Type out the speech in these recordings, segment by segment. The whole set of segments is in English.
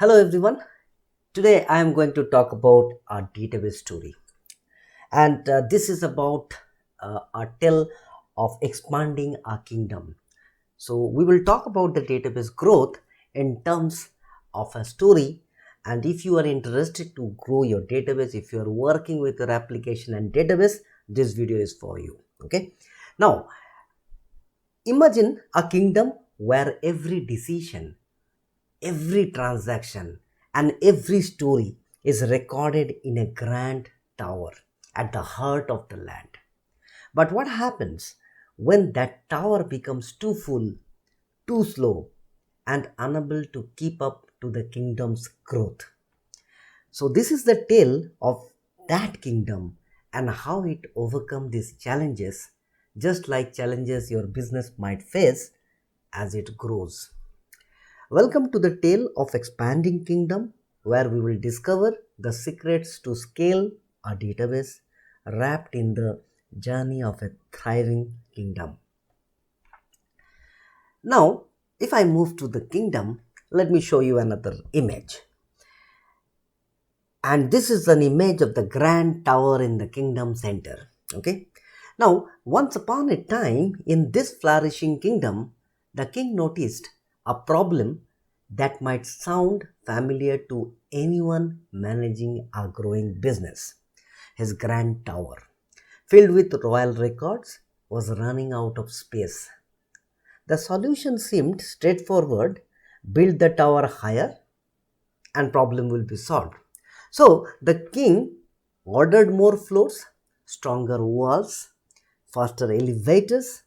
Hello everyone. Today I am going to talk about our database story, and this is about a tale of expanding our kingdom. So we will talk about the database growth in terms of a story. And if you are interested to grow your database, if you are working with your application and database, this video is for you. Okay. Now imagine a kingdom where every decision, every transaction, and every story is recorded in a grand tower at the heart of the land. But what happens when that tower becomes too full, too slow, and unable to keep up to the kingdom's growth? So, this is the tale of that kingdom and how it overcome these challenges, just like challenges your business might face as it grows. Welcome to the tale of expanding kingdom, where we will discover the secrets to scale a database wrapped in the journey of a thriving kingdom. Now, if I move to the kingdom, let me show you another image. And this is an image of the grand tower in the kingdom center. Okay. Now, once upon a time in this flourishing kingdom, the king noticed a problem that might sound familiar to anyone managing a growing business. His grand tower, filled with royal records, was running out of space. The solution seemed straightforward: build the tower higher and problem will be solved. So the king ordered more floors, stronger walls, faster elevators.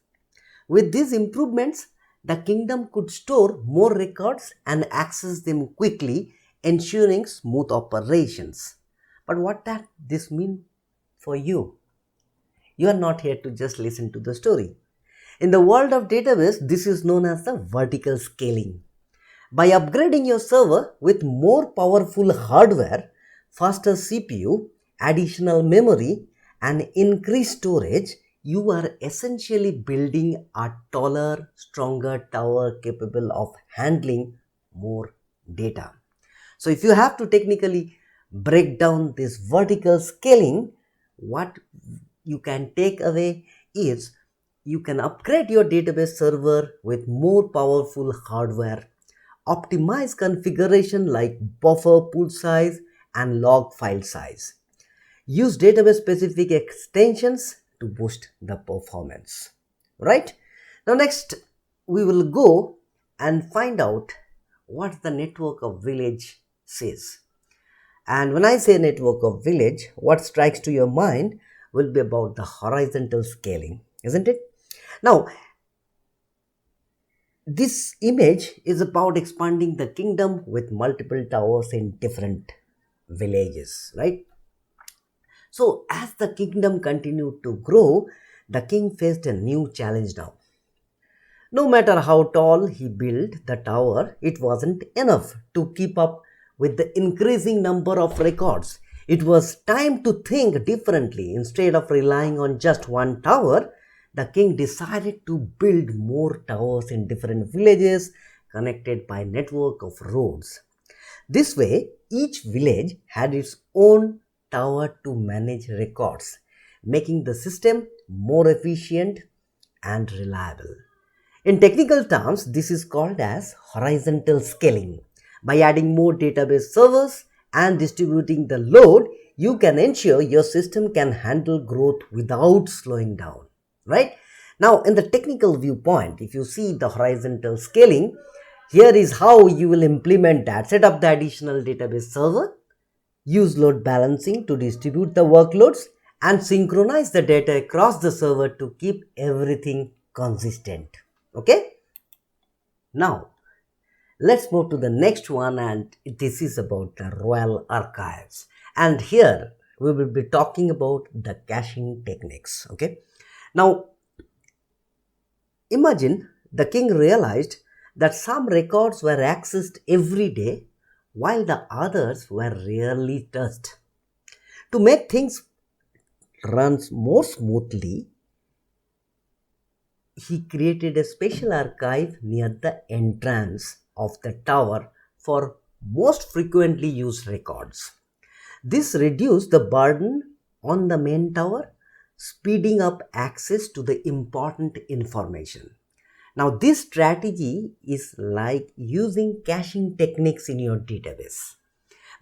With these improvements, the kingdom could store more records and access them quickly, ensuring smooth operations. But what does this mean for you? You are not here to just listen to the story. In the world of database, this is known as the vertical scaling. By upgrading your server with more powerful hardware, faster CPU, additional memory, and increased storage, you are essentially building a taller, stronger tower capable of handling more data. So, if you have to technically break down this vertical scaling, what you can take away is you can upgrade your database server with more powerful hardware, optimize configuration like buffer pool size and log file size. Use database specific extensions to boost the performance. Right? Now, next, we will go and find out what the network of village says. And when I say network of village, what strikes to your mind will be about the horizontal scaling, isn't it? Now, this image is about expanding the kingdom with multiple towers in different villages, right? So, as the kingdom continued to grow, the king faced a new challenge now. No matter how tall he built the tower, it wasn't enough to keep up with the increasing number of records. It was time to think differently. Instead of relying on just one tower, the king decided to build more towers in different villages connected by network of roads. This way, each village had its own tower to manage records, making the system more efficient and reliable. In technical terms, this is called as horizontal scaling. By adding more database servers and distributing the load, you can ensure your system can handle growth without slowing down, right? Now, in the technical viewpoint, if you see the horizontal scaling, here is how you will implement that. Set up the additional database server, use load balancing to distribute the workloads, and synchronize the data across the server to keep everything consistent. Okay? Now, let's move to the next one, and this is about the royal archives. And here we will be talking about the caching techniques. Okay? Now, imagine the king realized that some records were accessed every day while the others were rarely touched. To make things run more smoothly, he created a special archive near the entrance of the tower for most frequently used records. This reduced the burden on the main tower, speeding up access to the important information. Now, this strategy is like using caching techniques in your database.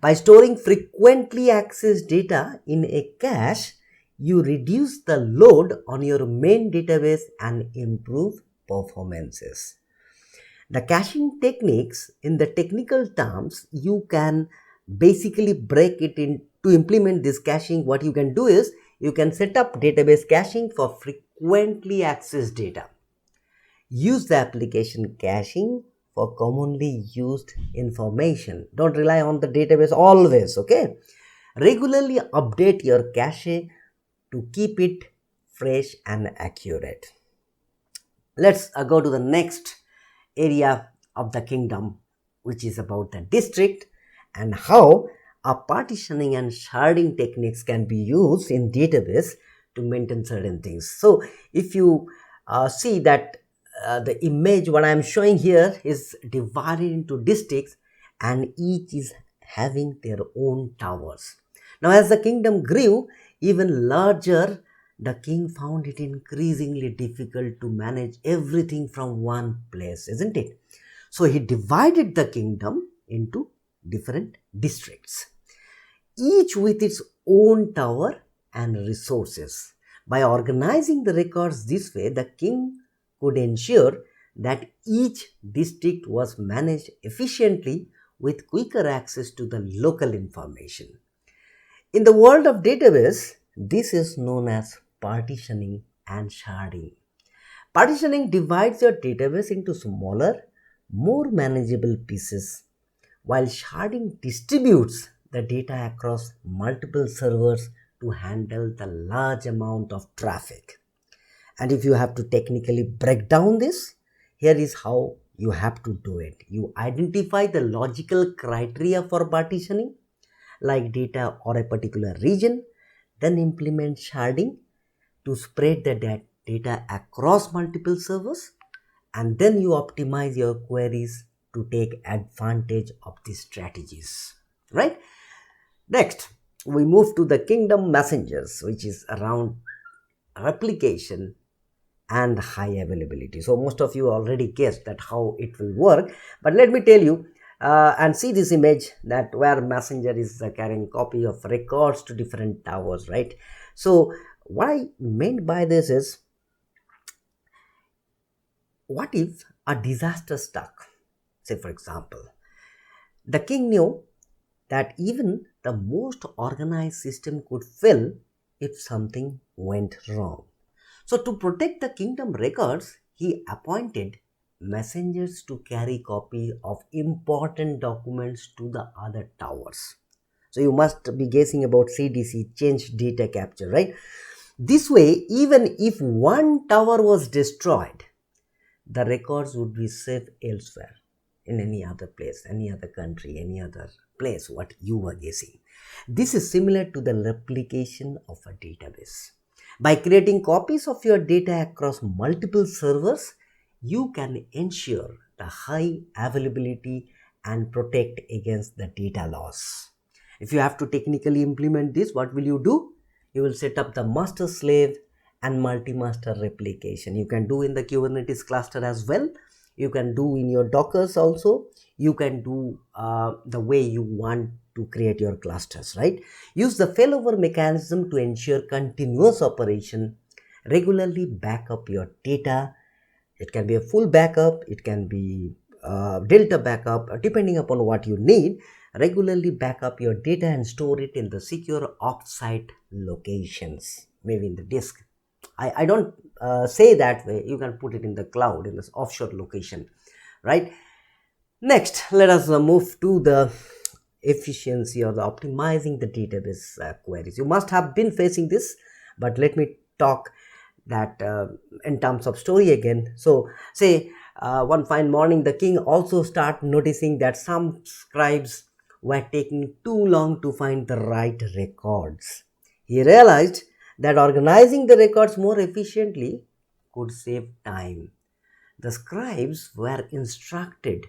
By storing frequently accessed data in a cache, you reduce the load on your main database and improve performances. The caching techniques, in the technical terms, you can basically break it in. To implement this caching, what you can do is you can set up database caching for frequently accessed data. Use the application caching for commonly used information. Don't rely on the database always, okay? Regularly update your cache to keep it fresh and accurate. Let's go to the next area of the kingdom, which is about the district and how a partitioning and sharding techniques can be used in database to maintain certain things. So if you see that the image what I am showing here is divided into districts and each is having their own towers. Now as the kingdom grew even larger, the king found it increasingly difficult to manage everything from one place, isn't it? So he divided the kingdom into different districts, each with its own tower and resources. By organizing the records this way, the king could ensure that each district was managed efficiently with quicker access to the local information. In the world of database, this is known as partitioning and sharding. Partitioning divides your database into smaller, more manageable pieces, while sharding distributes the data across multiple servers to handle the large amount of traffic. And if you have to technically break down this, here is how you have to do it. You identify the logical criteria for partitioning, like data or a particular region, then implement sharding to spread the data across multiple servers, and then you optimize your queries to take advantage of these strategies, right? Next, we move to the kingdom messengers, which is around replication and high availability. So most of you already guessed that how it will work, but let me tell you and see this image that where messenger is carrying copy of records to different towers, right? So what I meant by this is, what if a disaster struck? Say for example, the king knew that even the most organized system could fail if something went wrong. So to protect the kingdom records, he appointed messengers to carry copy of important documents to the other towers. So you must be guessing about CDC, change data capture, right? This way, even if one tower was destroyed, the records would be safe elsewhere, in any other place, any other country, any other place, what you were guessing. This is similar to the replication of a database. By creating copies of your data across multiple servers, you can ensure the high availability and protect against the data loss. If you have to technically implement this, what will you do? You will set up the master slave and multi-master replication. You can do in the Kubernetes cluster as well. You can do in your Dockers also. You can do the way you want to create your clusters, right? Use the failover mechanism to ensure continuous operation. Regularly back up your data. It can be a full backup, it can be delta backup, depending upon what you need. Regularly back up your data and store it in the secure offsite locations, maybe in the disk. I don't say that way. You can put it in the cloud, in this offshore location, right? Next, let us move to the efficiency or the optimizing the database queries. You must have been facing this, but let me talk that in terms of story again. So say one fine morning, the king also start noticing that some scribes were taking too long to find the right records. He realized that organizing the records more efficiently could save time. The scribes were instructed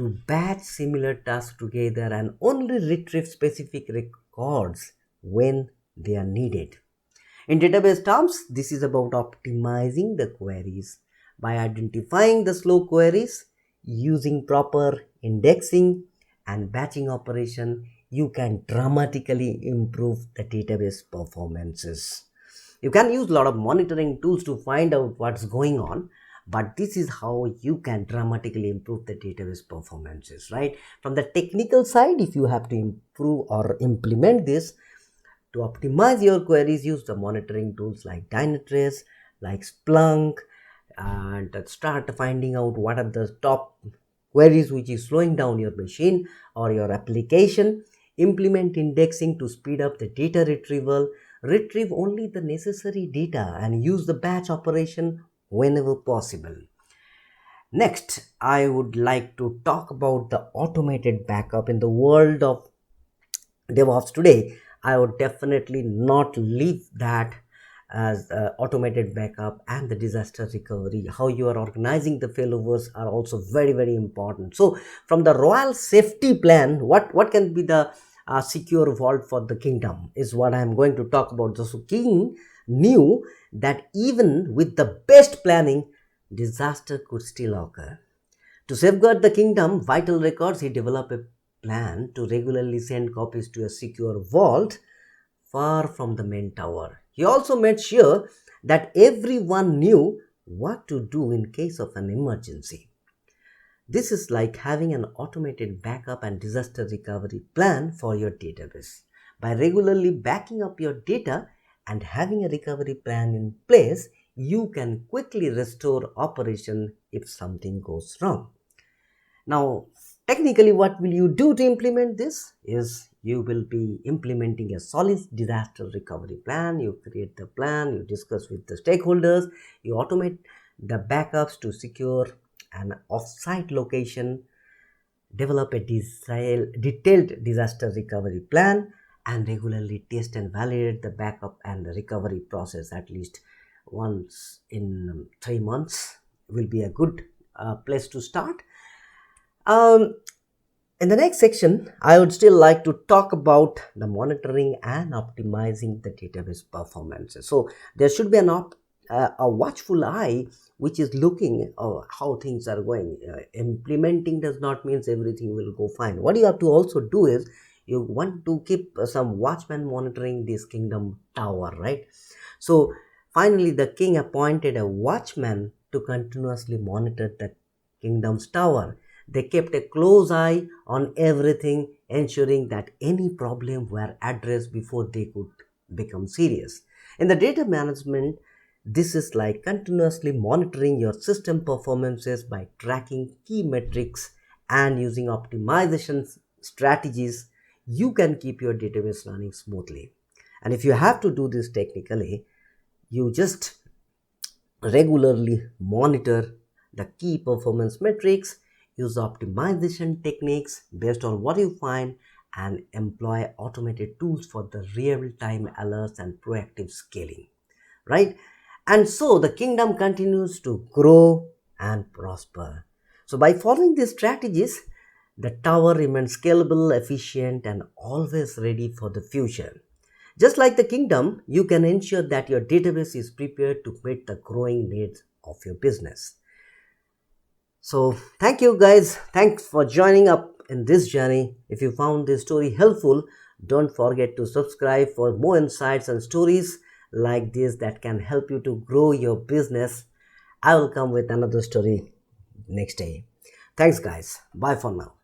to batch similar tasks together and only retrieve specific records when they are needed. In database terms, this is about optimizing the queries. By identifying the slow queries, using proper indexing and batching operation, you can dramatically improve the database performances. You can use a lot of monitoring tools to find out what's going on, but this is how you can dramatically improve the database performances, right? From the technical side, if you have to improve or implement this, to optimize your queries, use the monitoring tools like Dynatrace, like Splunk, and start finding out what are the top queries which is slowing down your machine or your application. Implement indexing to speed up the data retrieval. Retrieve only the necessary data and use the batch operation whenever possible. Next, I would like to talk about the automated backup. In the world of DevOps today, I would definitely not leave that as automated backup and the disaster recovery. How you are organizing the failovers are also very, very important. So from the royal safety plan, what can be the secure vault for the kingdom is what I am going to talk about. So king knew that even with the best planning, disaster could still occur. To safeguard the kingdom vital records, he developed a plan to regularly send copies to a secure vault far from the main tower. He also made sure that everyone knew what to do in case of an emergency. This is like having an automated backup and disaster recovery plan for your database. By regularly backing up your data and having a recovery plan in place, you can quickly restore operation if something goes wrong. Now, technically, what will you do to implement this is you will be implementing a solid disaster recovery plan. You create the plan, you discuss with the stakeholders, you automate the backups to secure an off-site location, develop a detailed disaster recovery plan, and regularly test and validate the backup and the recovery process at least once in 3 months will be a good place to start. In the next section, I would still like to talk about the monitoring and optimizing the database performances. So there should be a watchful eye which is looking how things are going. Implementing does not mean everything will go fine. What you have to also do is you want to keep some watchman monitoring this kingdom tower, right? So finally, the king appointed a watchman to continuously monitor the kingdom's tower. They kept a close eye on everything, ensuring that any problem were addressed before they could become serious. In the data management, this is like continuously monitoring your system performances by tracking key metrics and using optimization strategies. You can keep your database running smoothly. And if you have to do this technically, you just regularly monitor the key performance metrics, use optimization techniques based on what you find, and employ automated tools for the real-time alerts and proactive scaling, right? And so the kingdom continues to grow and prosper. So by following these strategies, the tower remains scalable, efficient, and always ready for the future. Just like the kingdom, you can ensure that your database is prepared to meet the growing needs of your business. So thank you guys. Thanks for joining up in this journey. If you found this story helpful, don't forget to subscribe for more insights and stories like this that can help you to grow your business. I will come with another story next day. Thanks guys. Bye for now.